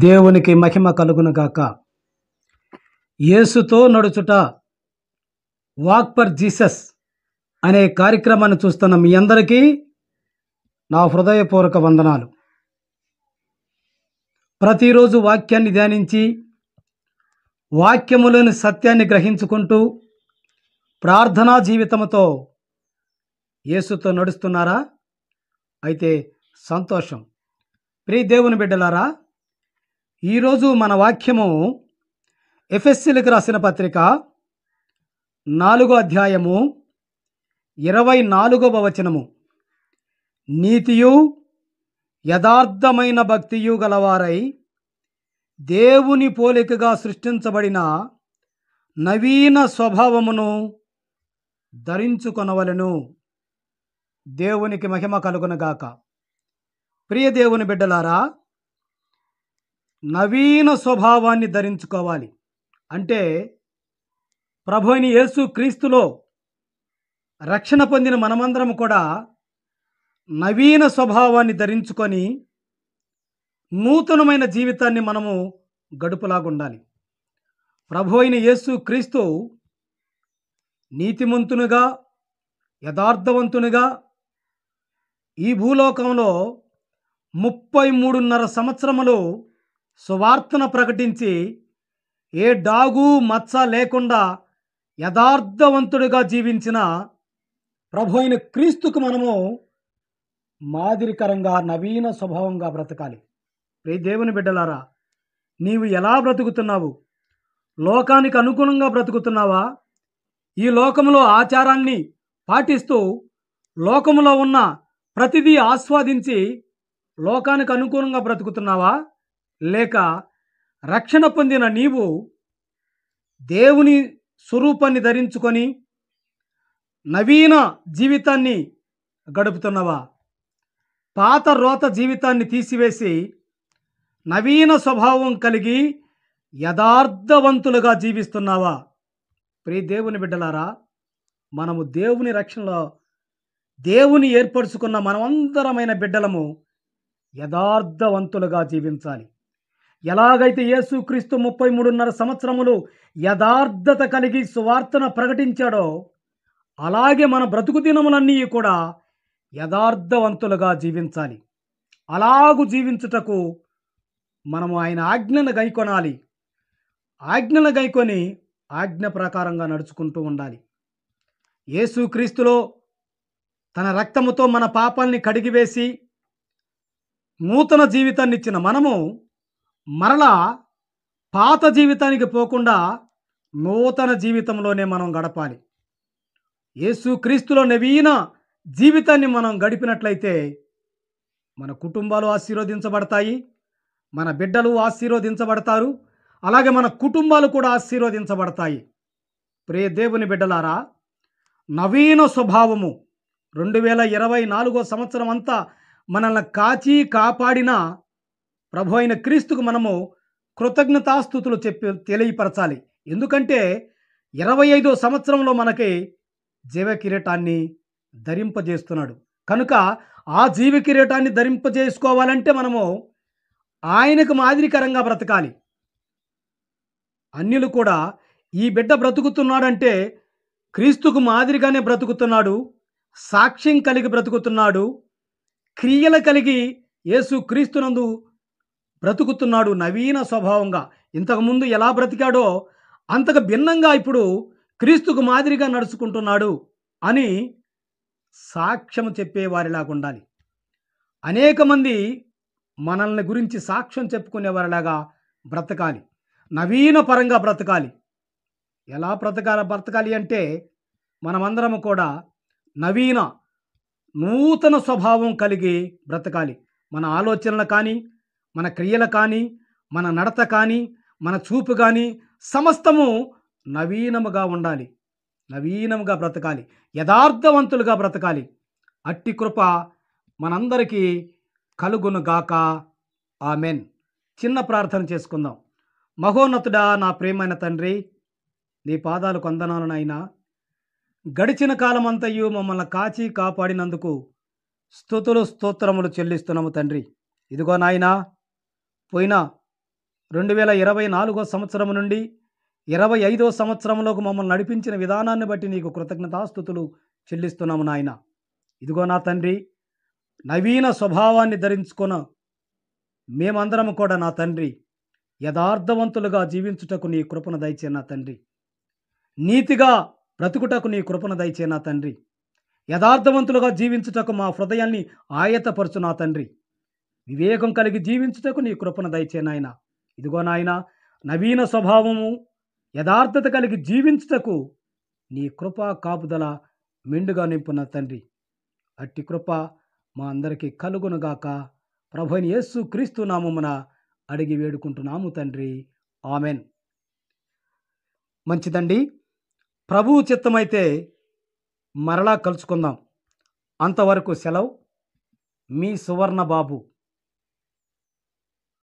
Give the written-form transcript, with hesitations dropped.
దేవునికి మహిమ కలుగునుగాక. యేసుతో నడుచుట వాక్ ఫర్ జీసస్ అనే కార్యక్రమాన్ని చూస్తున్న మీ అందరికీ నా హృదయపూర్వక వందనాలు. ప్రతిరోజు వాక్యాన్ని ధ్యానించి వాక్యములోని సత్యాన్ని గ్రహించుకుంటూ ప్రార్థనా జీవితంతో యేసుతో నడుస్తున్నారా? అయితే సంతోషం. ప్రియ దేవుని బిడ్డలారా, ఈరోజు మన వాక్యము ఎఫెసీయులకు రాసిన పత్రిక 4వ అధ్యాయము 24వ వచనము. నీతియు యథార్థమైన భక్తియు గలవారై దేవుని పోలికగా సృష్టించబడిన నవీన స్వభావమును ధరించుకొనవలెను. దేవునికి మహిమ కలుగునుగాక. ప్రియ దేవుని బిడ్డలారా, నవీన స్వభావాన్ని ధరించుకోవాలి అంటే ప్రభు అయిన యేసు క్రీస్తులో రక్షణ పొందిన మనమందరం కూడా నవీన స్వభావాన్ని ధరించుకొని నూతనమైన జీవితాన్ని మనము గడుపులాగుండాలి. ప్రభు అయిన యేసు క్రీస్తు నీతిమంతునిగా, యథార్థవంతునిగా ఈ భూలోకంలో 33.5 సంవత్సరములు సువార్తను ప్రకటించి ఏ డాగు మచ్చ లేకుండా యథార్థవంతుడిగా జీవించిన ప్రభు అయిన క్రీస్తుకు మనము మాదిరికరంగా నవీన స్వభావంగా బ్రతకాలి. ప్రియ దేవుని బిడ్డలారా, నీవు ఎలా బ్రతుకుతున్నావు? లోకానికి అనుగుణంగా బ్రతుకుతున్నావా? ఈ లోకంలో ఆచారాన్ని పాటిస్తూ లోకములో ఉన్న ప్రతిదీ ఆస్వాదించి లోకానికి అనుగుణంగా బ్రతుకుతున్నావా? లేక రక్షణ పొందిన నీవు దేవుని స్వరూపాన్ని ధరించుకొని నవీన జీవితాన్ని గడుపుతున్నావా? పాత రోత జీవితాన్ని తీసివేసి నవీన స్వభావం కలిగి యథార్థవంతులుగా జీవిస్తున్నావా? ప్రియ దేవుని బిడ్డలారా, మనము దేవుని రక్షణలో దేవుని ఏర్పరచుకున్న మనమందరమైన బిడ్డలము యథార్థవంతులుగా జీవించాలి. ఎలాగైతే యేసుక్రీస్తు 33.5 సంవత్సరములు యథార్థత కలిగి సువార్తను ప్రకటించాడో అలాగే మన బ్రతుకు దినములన్నీ కూడా యథార్థవంతులుగా జీవించాలి. అలాగు జీవించుటకు మనము ఆయన ఆజ్ఞను గైకొనాలి. ఆజ్ఞను గైకొని ఆజ్ఞ ప్రకారంగా నడుచుకుంటూ ఉండాలి. యేసుక్రీస్తులో తన రక్తముతో మన పాపాల్ని కడిగివేసి నూతన జీవితాన్ని ఇచ్చిన మనము మరలా పాత జీవితానికి పోకుండా నూతన జీవితంలోనే మనం గడపాలి. యేసుక్రీస్తులో నవీన జీవితాన్ని మనం గడిపినట్లయితే మన కుటుంబాలు ఆశీర్వదించబడతాయి, మన బిడ్డలు ఆశీర్వదించబడతారు, అలాగే మన కుటుంబాలు కూడా ఆశీర్వదించబడతాయి. ప్రియ దేవుని బిడ్డలారా, నవీన స్వభావము 2024 సంవత్సరం అంతా మనల్ని కాచి కాపాడిన ప్రభు అయిన క్రీస్తుకు మనము కృతజ్ఞతాస్తుతులు తెలియపరచాలి. ఎందుకంటే 25వ సంవత్సరంలో మనకి జీవ కిరీటాన్ని ధరింపజేస్తున్నాడు కనుక ఆ జీవ కిరీటాన్ని ధరింపజేసుకోవాలంటే మనము ఆయనకు మాదిరికరంగా బ్రతకాలి. అన్యులు కూడా ఈ బిడ్డ బ్రతుకుతున్నాడంటే క్రీస్తుకు మాదిరిగానే బ్రతుకుతున్నాడు, సాక్ష్యం కలిగి బ్రతుకుతున్నాడు, క్రియలు కలిగి యేసు క్రీస్తునందు బ్రతుకుతున్నాడు నవీన స్వభావంగా. ఇంతకుముందు ఎలా బ్రతికాడో అంతకు భిన్నంగా ఇప్పుడు క్రీస్తుకు మాదిరిగా నడుచుకుంటున్నాడు అని సాక్ష్యం చెప్పేవారిలాగా ఉండాలి. అనేక మంది మనల్ని గురించి సాక్ష్యం చెప్పుకునేవారిలాగా బ్రతకాలి, నవీన పరంగా బ్రతకాలి. ఎలా బ్రతకాలి అంటే మనమందరము కూడా నూతన స్వభావం కలిగి బ్రతకాలి. మన ఆలోచనలు కానీ, మన క్రియలు కానీ, మన నడత కానీ, మన చూపు కానీ సమస్తము నవీనముగా ఉండాలి. నవీనముగా బ్రతకాలి, యథార్థవంతులుగా బ్రతకాలి. అట్టి కృప మనందరికీ కలుగునుగాక. ఆమెన్. చిన్న ప్రార్థన చేసుకుందాం. మహోన్నతుడా, నా ప్రియమైన తండ్రి, నీ పాదాలకు వందనాలు నాయనా. గడిచిన కాలమంతయు మమ్మల్ని కాచి కాపాడినందుకు స్తుతులు స్తోత్రములు చెల్లిస్తున్నాము తండ్రి. ఇదిగో నాయనా, పోయిన 2024 సంవత్సరం నుండి 25వ సంవత్సరంలోకి మమ్మల్ని నడిపించిన విధానాన్ని బట్టి నీకు కృతజ్ఞతాస్తుతులు చెల్లిస్తున్నాము నాయన. ఇదిగో నా తండ్రి, నవీన స్వభావాన్ని ధరించుకొన మేమందరము కూడా నా తండ్రి యథార్థవంతులుగా జీవించుటకు నీ కృపను దయచే నా తండ్రి. నీతిగా బ్రతుకుటకు నీ కృపను దయచే నా తండ్రి. యథార్థవంతులుగా జీవించుటకు మా హృదయాన్ని ఆయతపరచు నా తండ్రి. వివేకం కలిగి జీవించుటకు నీ కృపను దయచే నాయన. ఇదిగో నాయన, నవీన స్వభావము యథార్థత కలిగి జీవించుటకు నీ కృప కాపుదల మెండుగా నింపున తండ్రి. అట్టి కృప మా అందరికీ కలుగునుగాక. ప్రభువైన యేసు క్రీస్తు నామమున అడిగి వేడుకుంటున్నాము తండ్రి. ఆమెన్. మంచిదండి. ప్రభువు చిత్తమైతే మరలా కలుసుకుందాం. అంతవరకు సెలవు. మీ సువర్ణ బాబు.